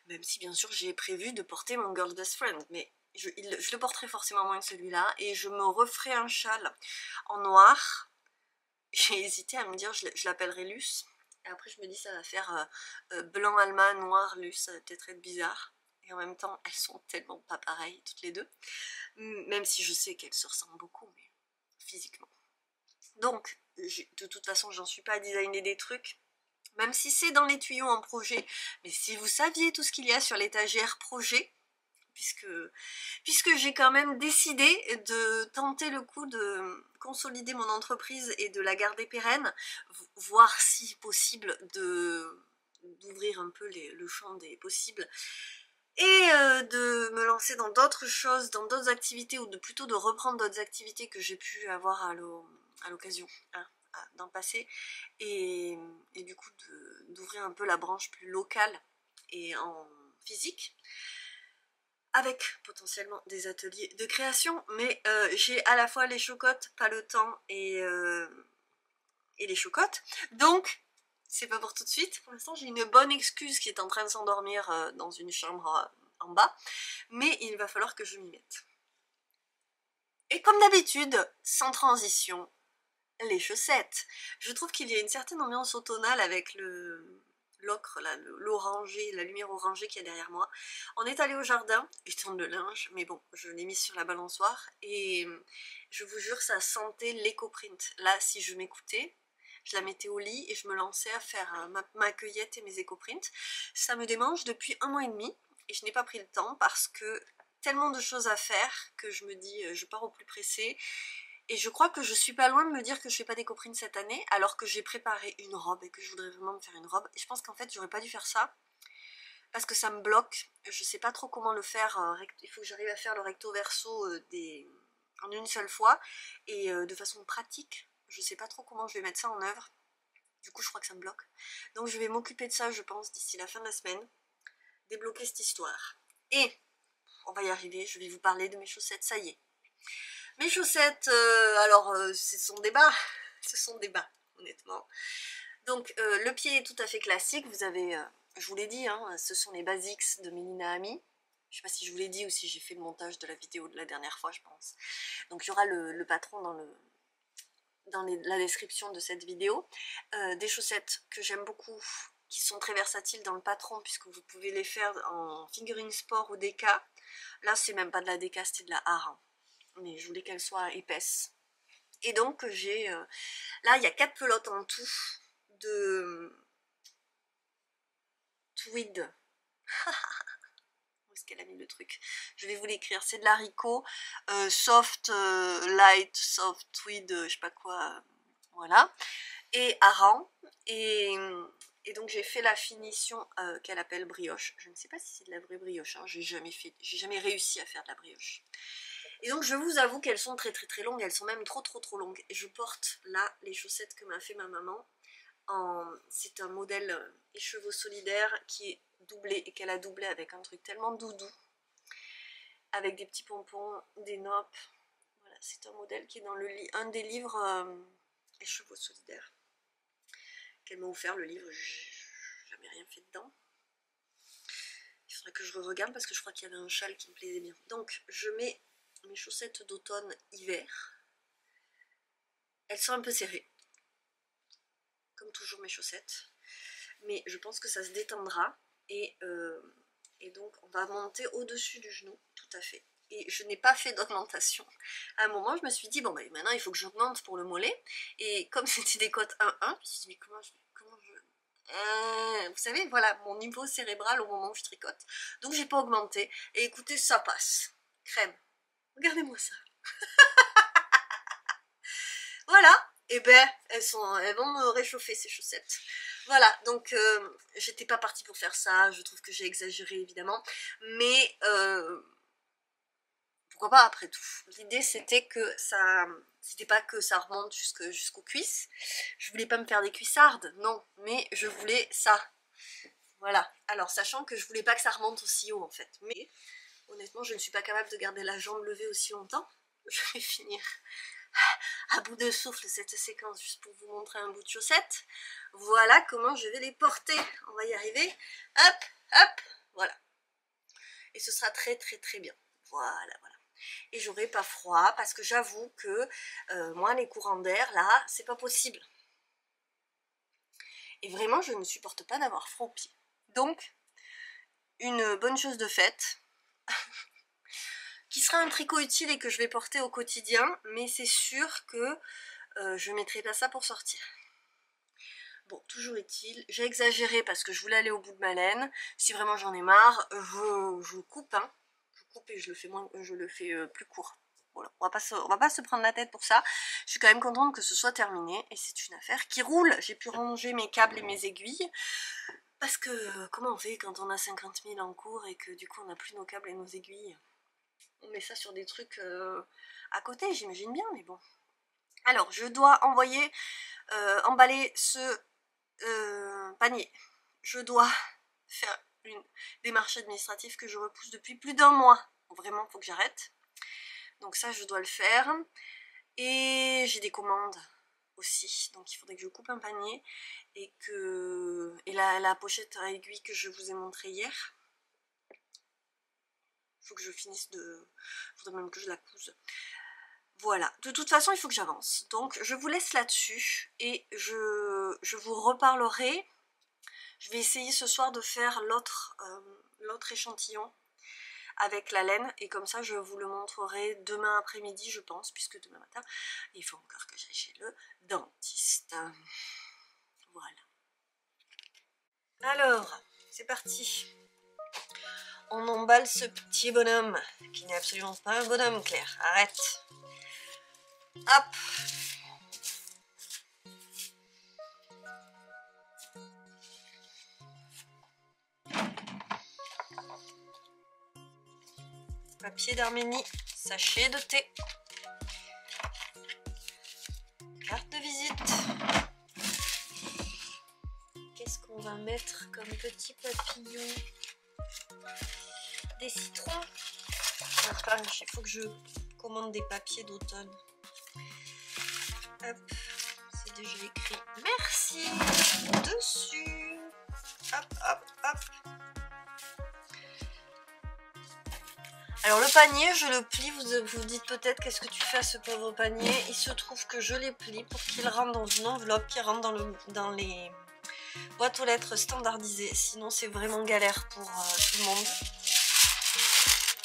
Même si bien sûr j'ai prévu de porter mon Girl Best Friend, mais je le porterai forcément moins que celui-là, et je me referai un châle en noir. J'ai hésité à me dire, je l'appellerai Luce, et après je me dis ça va faire blanc Alma, noir Luce, ça va peut-être être bizarre. Et en même temps, elles sont tellement pas pareilles toutes les deux. Même si je sais qu'elles se ressemblent beaucoup, mais physiquement. Donc, de toute façon, j'en suis pas à designer des trucs, même si c'est dans les tuyaux en projet. Mais si vous saviez tout ce qu'il y a sur l'étagère projet, puisque j'ai quand même décidé de tenter le coup de consolider mon entreprise et de la garder pérenne, voir si possible d'ouvrir un peu le champ des possibles, et de me lancer dans d'autres choses, dans d'autres activités, ou plutôt de reprendre d'autres activités que j'ai pu avoir à l'occasion hein, dans le passé, et du coup d'ouvrir un peu la branche plus locale et en physique, avec potentiellement des ateliers de création, mais j'ai à la fois les chocottes, pas le temps, et les chocottes, donc c'est pas pour tout de suite. Pour l'instant, j'ai une bonne excuse qui est en train de s'endormir dans une chambre en bas, mais il va falloir que je m'y mette. Et comme d'habitude, sans transition, les chaussettes. Je trouve qu'il y a une certaine ambiance automnale avec l'ocre, l'orangé, la lumière orangée qu'il y a derrière moi. On est allé au jardin, je tourne le linge, mais bon, je l'ai mis sur la balançoire, et je vous jure, ça sentait l'éco-print. Là, si je m'écoutais, je la mettais au lit et je me lançais à faire ma cueillette et mes éco-prints. Ça me démange depuis 1 mois et demi, et je n'ai pas pris le temps parce que tellement de choses à faire que je me dis, je pars au plus pressé. Et je crois que je suis pas loin de me dire que je fais pas d'éco-print cette année, alors que j'ai préparé une robe et que je voudrais vraiment me faire une robe. Et je pense qu'en fait, j'aurais pas dû faire ça, parce que ça me bloque. Je sais pas trop comment le faire. Il faut que j'arrive à faire le recto verso en une seule fois, et de façon pratique. Je sais pas trop comment je vais mettre ça en œuvre. Du coup, je crois que ça me bloque. Donc je vais m'occuper de ça, je pense, d'ici la fin de la semaine. Débloquer cette histoire. Et on va y arriver, je vais vous parler de mes chaussettes, ça y est. Mes chaussettes, alors ce sont des bas, honnêtement. Donc le pied est tout à fait classique, vous avez, je vous l'ai dit, hein, ce sont les Basics de Mélina Ami. Je sais pas si je vous l'ai dit ou si j'ai fait le montage de la vidéo de la dernière fois, je pense. Donc il y aura le patron dans la description de cette vidéo. Des chaussettes que j'aime beaucoup, qui sont très versatiles dans le patron, puisque vous pouvez les faire en fingering sport ou DK. Là c'est même pas de la DK, c'était de la Har, mais je voulais qu'elle soit épaisse. Et donc j'ai, là il y a 4 pelotes en tout de tweed. Où est-ce qu'elle a mis le truc? Je vais vous l'écrire, c'est de l'haricot, soft, light, soft, tweed, je sais pas quoi, voilà, et hareng, et donc j'ai fait la finition qu'elle appelle brioche. Je ne sais pas si c'est de la vraie brioche, hein. J'ai jamais réussi à faire de la brioche. Et donc je vous avoue qu'elles sont très très très longues, elles sont même trop longues. Et je porte là les chaussettes que m'a fait ma maman. C'est un modèle écheveau solidaire qui est doublé et qu'elle a doublé avec un truc tellement doudou, avec des petits pompons, des noppes. Voilà, c'est un modèle qui est dans un des livres écheveau solidaire qu'elle m'a offert. Le livre, j'ai jamais rien fait dedans. Il faudrait que je regarde parce que je crois qu'il y avait un châle qui me plaisait bien. Donc je mets mes chaussettes d'automne-hiver. Elles sont un peu serrées, comme toujours mes chaussettes, mais je pense que ça se détendra et donc on va monter au-dessus du genou, tout à fait. Et je n'ai pas fait d'augmentation. À un moment, je me suis dit, bon, bah, maintenant il faut que j'augmente pour le mollet. Et comme c'était des côtes 1-1, je me suis dit, mais comment je... vous savez, voilà, mon niveau cérébral au moment où je tricote. Donc j'ai pas augmenté. Et écoutez, ça passe. Crème. Regardez-moi ça. Voilà. Et ben, elles vont me réchauffer ces chaussettes. Voilà, donc j'étais pas partie pour faire ça. Je trouve que j'ai exagéré évidemment. Mais pourquoi pas après tout. L'idée c'était que ça... C'était pas que ça remonte jusqu'aux cuisses. Je voulais pas me faire des cuissardes, non. Mais je voulais ça. Voilà. Alors, sachant que je voulais pas que ça remonte aussi haut en fait. Mais honnêtement, je ne suis pas capable de garder la jambe levée aussi longtemps. Je vais finir à bout de souffle cette séquence juste pour vous montrer un bout de chaussette. Voilà comment je vais les porter. On va y arriver. Hop, hop, voilà. Et ce sera très bien. Voilà. Et j'aurai pas froid parce que j'avoue que moi les courants d'air là c'est pas possible. Et vraiment je ne supporte pas d'avoir froid aux pieds. Donc une bonne chose de faite qui sera un tricot utile et que je vais porter au quotidien, mais c'est sûr que je ne mettrai pas ça pour sortir. Bon, toujours est-il, j'ai exagéré parce que je voulais aller au bout de ma laine. Si vraiment j'en ai marre, je coupe, hein. Je coupe et je le fais plus court. Voilà, on va pas se prendre la tête pour ça. Je suis quand même contente que ce soit terminé et c'est une affaire qui roule. J'ai pu ranger mes câbles et mes aiguilles. Parce que comment on fait quand on a 50 000 en cours et que du coup on n'a plus nos câbles et nos aiguilles? On met ça sur des trucs à côté, j'imagine bien, mais bon. Alors, je dois emballer ce panier. Je dois faire une démarche administrative que je repousse depuis plus d'1 mois. Vraiment, il faut que j'arrête. Donc ça, je dois le faire. Et j'ai des commandes aussi. Donc il faudrait que je coupe un panier et la pochette à aiguille que je vous ai montré hier. Il faut que je finisse de... Il faudrait même que je la couse. Voilà, de toute façon il faut que j'avance. Donc je vous laisse là-dessus et je vous reparlerai. Je vais essayer ce soir de faire l'autre échantillon avec la laine et comme ça je vous le montrerai demain après-midi je pense, puisque demain matin il faut encore que j'aille chez le dentiste. Voilà. Alors, c'est parti. On emballe ce petit bonhomme, qui n'est absolument pas un bonhomme, Claire. Arrête. Hop. Papier d'Arménie, sachet de thé. Carte de visite. Qu'est-ce qu'on va mettre comme petit papillon? Des citrons. Enfin, il faut que je commande des papiers d'automne. Hop, c'est déjà écrit merci dessus. Hop, hop, hop. Alors le panier, je le plie, vous vous dites peut-être qu'est-ce que tu fais à ce pauvre panier. Il se trouve que je les plie pour qu'il rentre dans une enveloppe qui rentre dans les boîtes aux lettres standardisées. Sinon c'est vraiment galère pour tout le monde.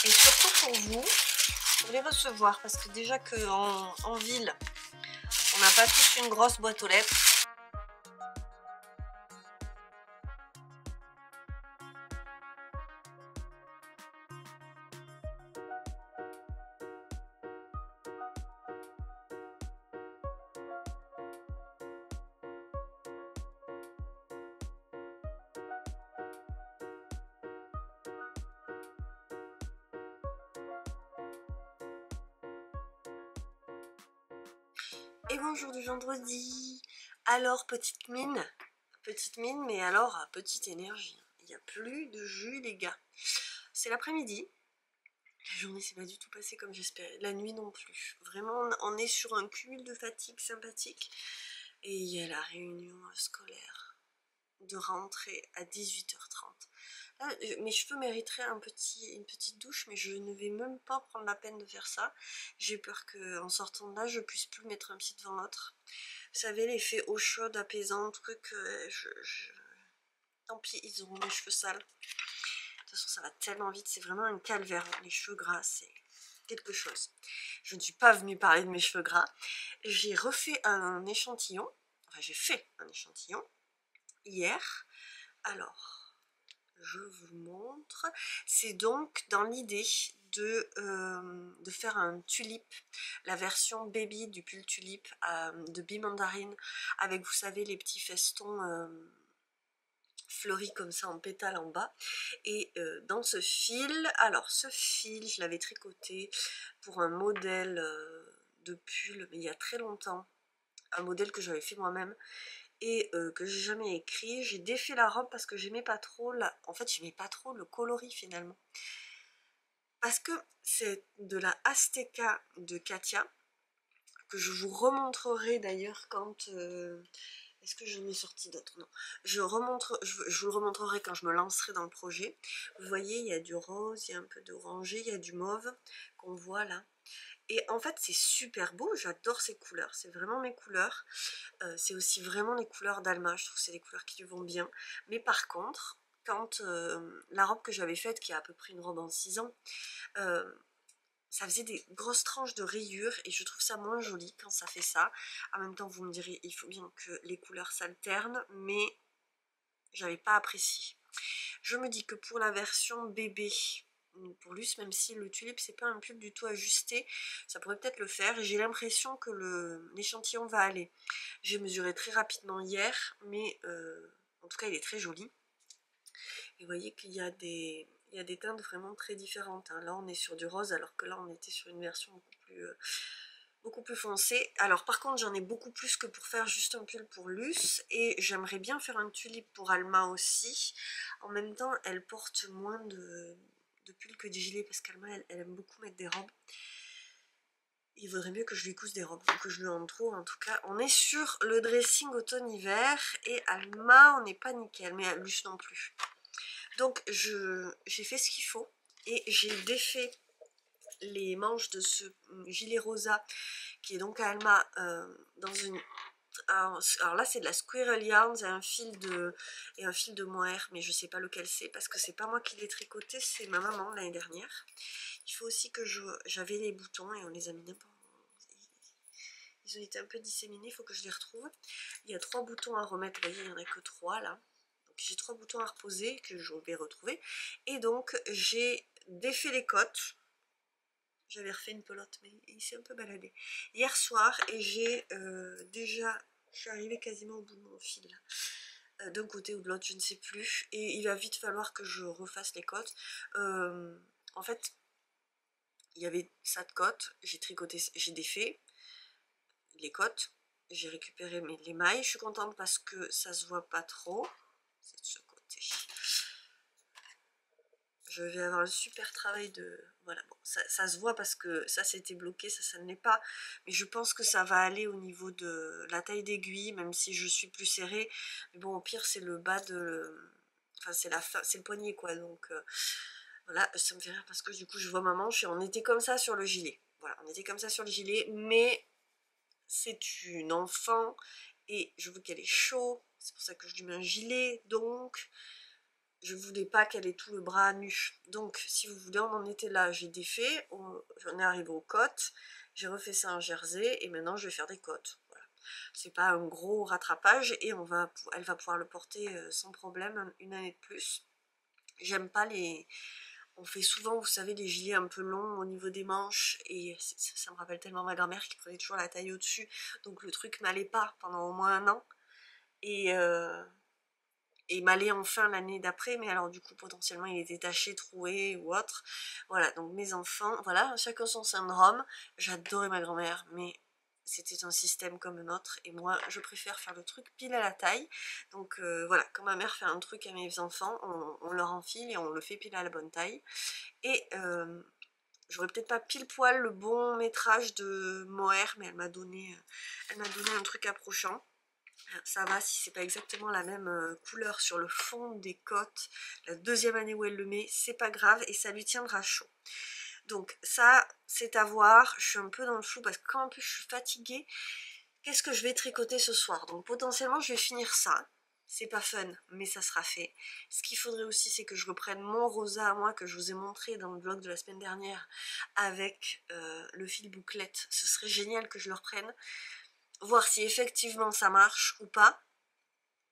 Et surtout pour vous, pour les recevoir. Parce que déjà qu'en ville, on n'a pas tous une grosse boîte aux lettres. Et bonjour du vendredi. Alors, petite mine, mais alors à petite énergie. Il n'y a plus de jus, les gars. C'est l'après-midi. La journée s'est pas du tout passée comme j'espérais. La nuit non plus. Vraiment, on est sur un cumul de fatigue sympathique. Et il y a la réunion scolaire de rentrée à 18h30. Là, mes cheveux mériteraient une petite douche, mais je ne vais même pas prendre la peine de faire ça. J'ai peur qu'en sortant de là, je puisse plus mettre un pied devant l'autre. Vous savez, l'effet eau chaude, apaisant, truc, tant pis, ils auront les cheveux sales. De toute façon, ça va tellement vite, c'est vraiment un calvaire. Les cheveux gras, c'est quelque chose. Je ne suis pas venue parler de mes cheveux gras. J'ai refait un échantillon, enfin j'ai fait un échantillon hier. Alors, je vous montre. C'est donc dans l'idée de faire un tulipe, la version baby du pull tulipe de Bee Mandarine, avec, vous savez, les petits festons fleuris comme ça en pétales en bas. Et dans ce fil, alors ce fil, je l'avais tricoté pour un modèle de pull, mais il y a très longtemps, un modèle que j'avais fait moi-même, et que j'ai jamais écrit. J'ai défait la robe parce que j'aimais pas trop en fait j'aimais pas trop le coloris finalement, parce que c'est de la Azteca de Katia, que je vous remontrerai d'ailleurs quand est-ce que j'en ai sorti d'autres? Non, je vous le remontrerai quand je me lancerai dans le projet. Vous voyez, il y a du rose, il y a un peu d'orangé, il y a du mauve qu'on voit là. Et en fait, c'est super beau, j'adore ces couleurs, c'est vraiment mes couleurs. C'est aussi vraiment les couleurs d'Alma, je trouve que c'est des couleurs qui lui vont bien. Mais par contre, quand la robe que j'avais faite, qui est à peu près une robe en 6 ans, ça faisait des grosses tranches de rayures et je trouve ça moins joli quand ça fait ça. En même temps, vous me direz, il faut bien que les couleurs s'alternent, mais j'avais pas apprécié. Je me dis que pour la version bébé, pour Luce, même si le tulipe c'est pas un pull du tout ajusté, ça pourrait peut-être le faire, et j'ai l'impression que l'échantillon va aller. J'ai mesuré très rapidement hier, mais en tout cas il est très joli. Et vous voyez qu'il y a des teintes vraiment très différentes, hein. Là on est sur du rose, alors que là on était sur une version beaucoup plus foncée. Alors par contre j'en ai beaucoup plus que pour faire juste un pull pour Luce, et j'aimerais bien faire un tulipe pour Alma aussi. En même temps elle porte moins de pull que des gilets, parce qu'Alma elle aime beaucoup mettre des robes. Il vaudrait mieux que je lui couse des robes, ou que je lui en trouve. En tout cas, on est sur le dressing automne-hiver, et Alma on n'est pas nickel, mais Luce non plus. Donc j'ai fait ce qu'il faut, et j'ai défait les manches de ce gilet rosa qui est donc à Alma dans une... Alors là c'est de la Squirrel Yarns et un fil de mohair, mais je sais pas lequel c'est parce que c'est pas moi qui l'ai tricoté, c'est ma maman l'année dernière. Il faut aussi que j'avais les boutons et on les a mis n'importe... Ils ont été un peu disséminés, il faut que je les retrouve. Il y a 3 boutons à remettre, vous voyez, il n'y en a que 3 là. Donc j'ai 3 boutons à reposer que je vais retrouver. Et donc j'ai défait les côtes. J'avais refait une pelote, mais il s'est un peu baladé hier soir, et j'ai déjà... Je suis arrivée quasiment au bout de mon fil, d'un côté ou de l'autre, je ne sais plus. Et il va vite falloir que je refasse les côtes. En fait, il y avait ça de côte, j'ai tricoté, j'ai défait les côtes, j'ai récupéré les mailles. Je suis contente parce que ça se voit pas trop. C'est de ce côté. Je vais avoir un super travail de... Voilà, bon, ça se voit parce que ça c'était bloqué, ça ne l'est pas. Mais je pense que ça va aller au niveau de la taille d'aiguille, même si je suis plus serrée. Mais bon, au pire, c'est le bas de... Enfin, c'est la fin, c'est le poignet, quoi. Donc, voilà, ça me fait rire parce que du coup, je vois ma manche et on était comme ça sur le gilet. Voilà, on était comme ça sur le gilet, mais c'est une enfant et je veux qu'elle ait chaud. C'est pour ça que je lui mets un gilet, donc... Je voulais pas qu'elle ait tout le bras nu. Donc, si vous voulez, on en était là. J'ai défait, j'en ai arrivé aux côtes, j'ai refait ça en jersey, et maintenant je vais faire des côtes. Voilà. C'est pas un gros rattrapage, et elle va pouvoir le porter sans problème une année de plus. J'aime pas les... On fait souvent, vous savez, des gilets un peu longs au niveau des manches, et ça me rappelle tellement ma grand-mère qui prenait toujours la taille au-dessus. Donc le truc m'allait pas pendant au moins un an. Et m'allait enfin l'année d'après, mais alors du coup potentiellement il était taché, troué ou autre. Voilà, donc mes enfants, voilà, chacun son syndrome. J'adorais ma grand-mère, mais c'était un système comme un autre, et moi je préfère faire le truc pile à la taille. Donc voilà, quand ma mère fait un truc à mes enfants, on leur enfile et on le fait pile à la bonne taille. Et j'aurais peut-être pas pile poil le bon métrage de Mohair, mais elle m'a donné un truc approchant. Ça va si c'est pas exactement la même couleur sur le fond des côtes. La deuxième année où elle le met, c'est pas grave et ça lui tiendra chaud. Donc ça, c'est à voir. Je suis un peu dans le flou parce que quand en plus je suis fatiguée, qu'est-ce que je vais tricoter ce soir? Donc potentiellement je vais finir ça. C'est pas fun, mais ça sera fait. Ce qu'il faudrait aussi, c'est que je reprenne mon rosa à moi, que je vous ai montré dans le vlog de la semaine dernière, avec le fil bouclette. Ce serait génial que je le reprenne. Voir si effectivement ça marche ou pas.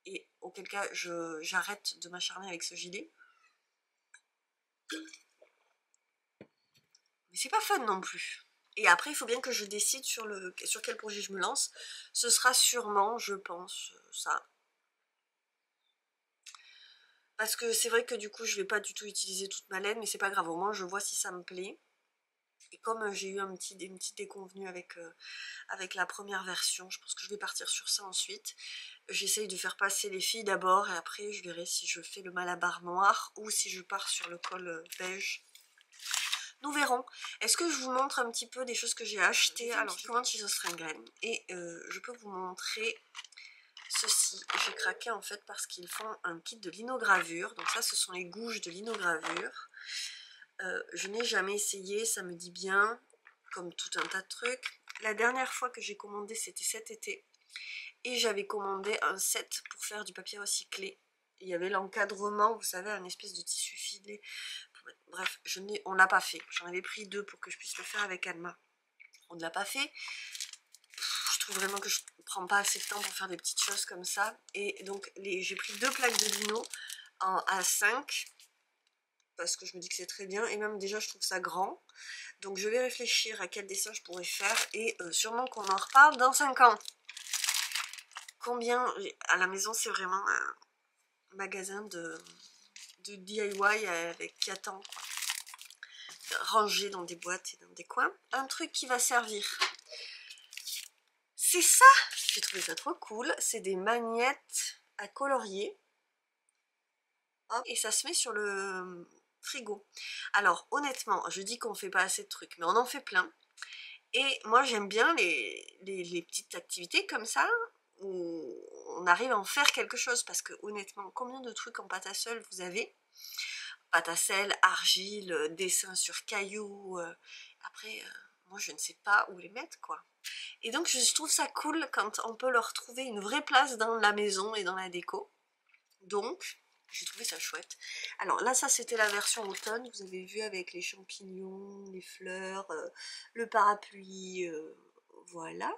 Et auquel cas, j'arrête de m'acharner avec ce gilet. Mais c'est pas fun non plus. Et après, il faut bien que je décide sur quel projet je me lance. Ce sera sûrement, je pense, ça. Parce que c'est vrai que du coup, je vais pas du tout utiliser toute ma laine, mais c'est pas grave, au moins je vois si ça me plaît. Et comme j'ai eu une petite déconvenue avec la première version, je pense que je vais partir sur ça ensuite. J'essaye de faire passer les filles d'abord, et après je verrai si je fais le malabar noir ou si je pars sur le col beige. Nous verrons. Est-ce que je vous montre un petit peu des choses que j'ai achetées? Alors, je commande chez Ostringen et je peux vous montrer ceci. J'ai craqué en fait parce qu'ils font un kit de linogravure. Donc ça, ce sont les gouges de linogravure. Je n'ai jamais essayé, ça me dit bien, comme tout un tas de trucs. La dernière fois que j'ai commandé, c'était cet été. Et j'avais commandé un set pour faire du papier recyclé. Il y avait l'encadrement, vous savez, un espèce de tissu filé. Bref, on ne l'a pas fait. J'en avais pris 2 pour que je puisse le faire avec Alma. On ne l'a pas fait. Je trouve vraiment que je ne prends pas assez de temps pour faire des petites choses comme ça. Et donc, j'ai pris 2 plaques de lino en A5. Parce que je me dis que c'est très bien. Et même déjà, je trouve ça grand. Donc, je vais réfléchir à quel dessin je pourrais faire. Et sûrement qu'on en reparle dans 5 ans. Combien... À la maison, c'est vraiment un magasin de DIY avec 4 ans, quoi. Rangé dans des boîtes et dans des coins. Un truc qui va servir. C'est ça! J'ai trouvé ça trop cool. C'est des magnettes à colorier. Hop, et ça se met sur le frigo. Alors honnêtement, je dis qu'on fait pas assez de trucs, mais on en fait plein. Et moi j'aime bien les petites activités comme ça, où on arrive à en faire quelque chose. Parce que honnêtement, combien de trucs en pâte à seule vous avez? Pâte à sel, argile, dessin sur cailloux. Après, moi je ne sais pas où les mettre, quoi. Et donc je trouve ça cool quand on peut leur trouver une vraie place dans la maison et dans la déco. Donc j'ai trouvé ça chouette. Alors là, ça c'était la version automne, vous avez vu, avec les champignons, les fleurs, le parapluie, voilà.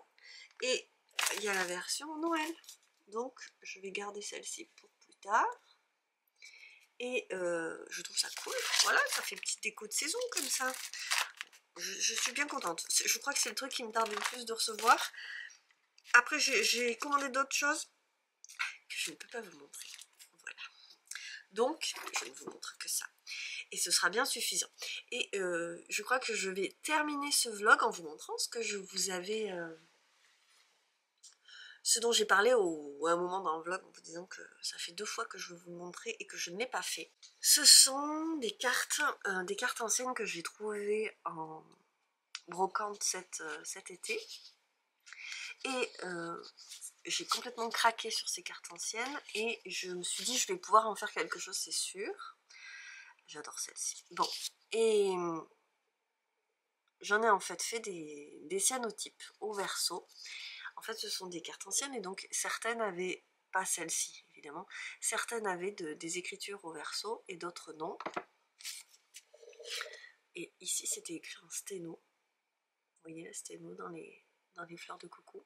Et il y a la version Noël. Donc je vais garder celle-ci pour plus tard. Et je trouve ça cool. Voilà, ça fait une petite déco de saison comme ça. Je suis bien contente. Je crois que c'est le truc qui me tarde le plus de recevoir. Après, j'ai commandé d'autres choses que je ne peux pas vous montrer. Voilà. Donc, je ne vous montre que ça. Et ce sera bien suffisant. Et je crois que je vais terminer ce vlog en vous montrant ce que je vous avais... ce dont j'ai parlé à un moment dans le vlog, en vous disant que ça fait 2 fois que je veux vous le montrer et que je ne l'ai pas fait. Ce sont des cartes anciennes que j'ai trouvées en brocante cet été. Et j'ai complètement craqué sur ces cartes anciennes et je me suis dit je vais pouvoir en faire quelque chose, c'est sûr. J'adore celle-ci. Bon, et j'en ai en fait des cyanotypes au verso. En fait, ce sont des cartes anciennes et donc certaines avaient, pas celle-ci évidemment, certaines avaient des écritures au verso et d'autres non. Et ici, c'était écrit en sténo. Vous voyez la sténo dans les fleurs de coucou.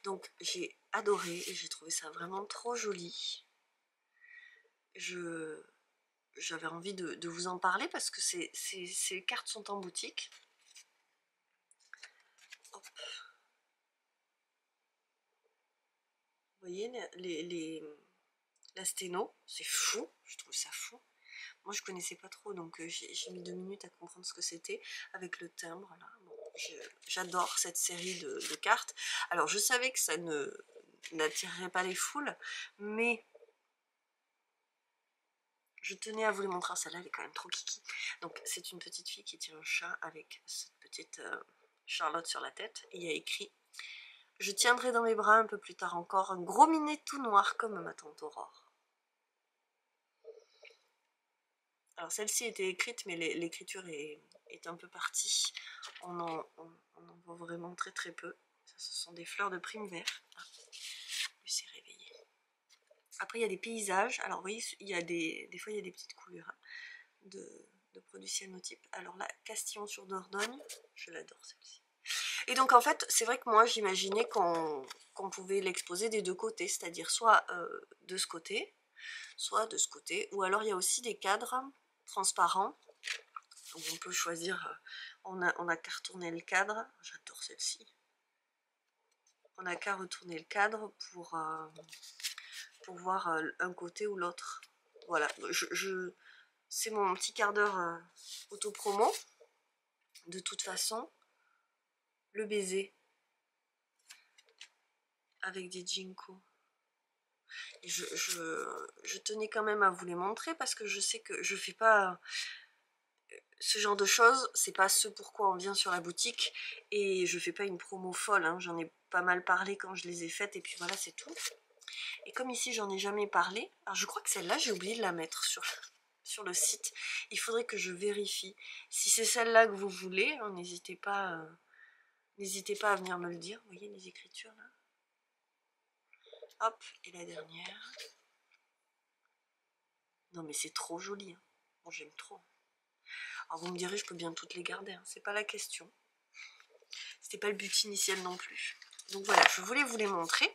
Donc j'ai adoré et j'ai trouvé ça vraiment trop joli. J'avais envie de vous en parler parce que ces cartes sont en boutique. Hop. Vous voyez la sténo, c'est fou, je trouve ça fou. Moi je connaissais pas trop, donc j'ai mis 2 minutes à comprendre ce que c'était avec le timbre là. Bon. j'adore cette série de cartes. Alors je savais que ça n'attirerait pas les foules, mais je tenais à vous les montrer. Celle-là, elle est quand même trop kiki. Donc c'est une petite fille qui tient un chat avec cette petite Charlotte sur la tête. Et il y a écrit « Je tiendrai dans mes bras un peu plus tard encore un gros minet tout noir comme ma tante Aurore ». Alors celle-ci était écrite, mais l'écriture est un peu partie. On en voit vraiment très très peu. Ça, ce sont des fleurs de prime vert. Ah, lui s'est réveillé. Après il y a des paysages. Alors vous voyez, il y a des fois il y a des petites coulures de produits cyanotypes. Alors là, Castillon sur Dordogne, je l'adore celle-ci. Et donc en fait, c'est vrai que moi j'imaginais qu'on pouvait l'exposer des deux côtés, c'est-à-dire soit de ce côté, soit de ce côté, ou alors il y a aussi des cadres transparents, donc on peut choisir, on a qu'à retourner le cadre, j'adore celle-ci, on n'a qu'à retourner le cadre pour voir un côté ou l'autre. Voilà, c'est mon petit quart d'heure auto-promo. De toute façon, le baiser avec des ginkgo. Et je tenais quand même à vous les montrer parce que je sais que je fais pas ce genre de choses, c'est pas ce pourquoi on vient sur la boutique, et je fais pas une promo folle, hein, j'en ai pas mal parlé quand je les ai faites et puis voilà, c'est tout. Et comme ici j'en ai jamais parlé, alors je crois que celle-là j'ai oublié de la mettre sur le site, il faudrait que je vérifie. Si c'est celle-là que vous voulez, hein, n'hésitez pas à venir me le dire. Vous voyez les écritures là, hop, et la dernière. Non mais c'est trop joli, hein. Bon, j'aime trop. Alors vous me direz, je peux bien toutes les garder, hein. C'est pas la question. C'était pas le but initial non plus. Donc voilà, je voulais vous les montrer.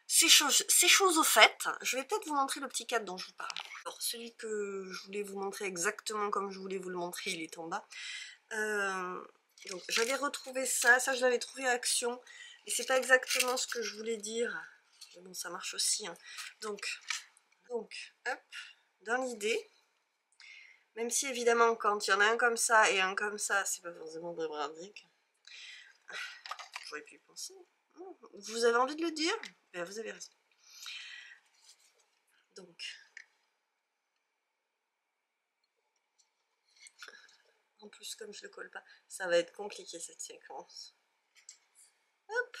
Ces choses au fait, je vais peut-être vous montrer le petit cadre dont je vous parle. Alors celui que je voulais vous montrer exactement comme je voulais vous le montrer, il est en bas. Donc j'avais retrouvé ça je l'avais trouvé à Action, et c'est pas exactement ce que je voulais dire. Mais bon, ça marche aussi, hein. Donc hop, dans l'idée, même si évidemment quand il y en a un comme ça et un comme ça, c'est pas forcément très pratique. J'aurais pu y penser. Vous avez envie de le dire? Ben, vous avez raison. Donc, en plus comme je le colle pas, ça va être compliqué cette séquence. Hop.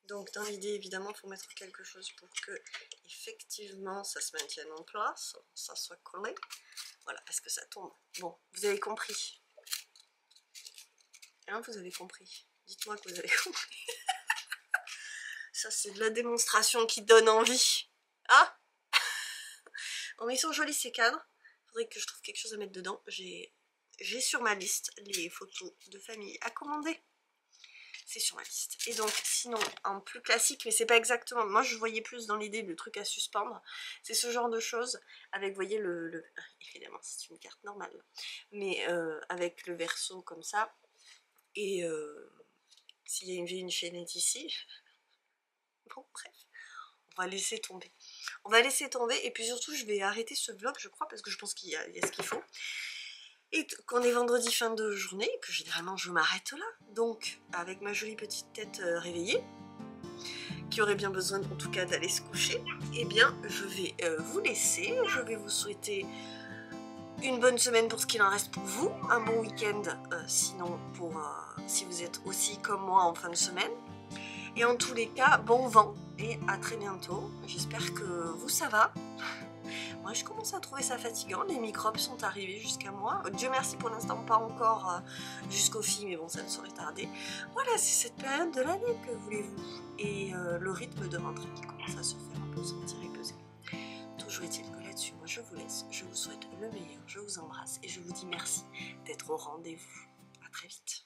Donc dans l'idée, évidemment, il faut mettre quelque chose pour que effectivement ça se maintienne en place, ça soit collé. Voilà, parce que ça tombe. Bon, vous avez compris. Hein, vous avez compris. Dites-moi que vous avez compris. Ça, c'est de la démonstration qui donne envie. Ah. Bon, mais ils sont jolis ces cadres. Il faudrait que je trouve quelque chose à mettre dedans. J'ai sur ma liste les photos de famille à commander. C'est sur ma liste. Et donc sinon en plus classique, mais c'est pas exactement, moi je voyais plus dans l'idée le truc à suspendre, c'est ce genre de choses avec, vous voyez évidemment c'est une carte normale, mais avec le verso comme ça, et s'il y a une chaînette ici, bon bref, on va laisser tomber. On va laisser tomber, et puis surtout je vais arrêter ce vlog je crois, parce que je pense qu'il y a ce qu'il faut. Et qu'on est vendredi fin de journée, que généralement je m'arrête là, donc avec ma jolie petite tête réveillée, qui aurait bien besoin en tout cas d'aller se coucher, eh bien je vais vous laisser, je vais vous souhaiter une bonne semaine pour ce qu'il en reste pour vous, un bon week-end sinon si vous êtes aussi comme moi en fin de semaine, et en tous les cas bon vent et à très bientôt. J'espère que vous ça va. Moi je commence à trouver ça fatigant, les microbes sont arrivés jusqu'à moi. Dieu merci pour l'instant pas encore jusqu'aux filles, mais bon ça ne saurait tarder. Voilà, c'est cette période de l'année, que voulez-vous. Et le rythme de rentrée qui commence à se faire un peu sentir et peser. Toujours est-il que là-dessus, moi je vous laisse, je vous souhaite le meilleur, je vous embrasse et je vous dis merci d'être au rendez-vous. À très vite.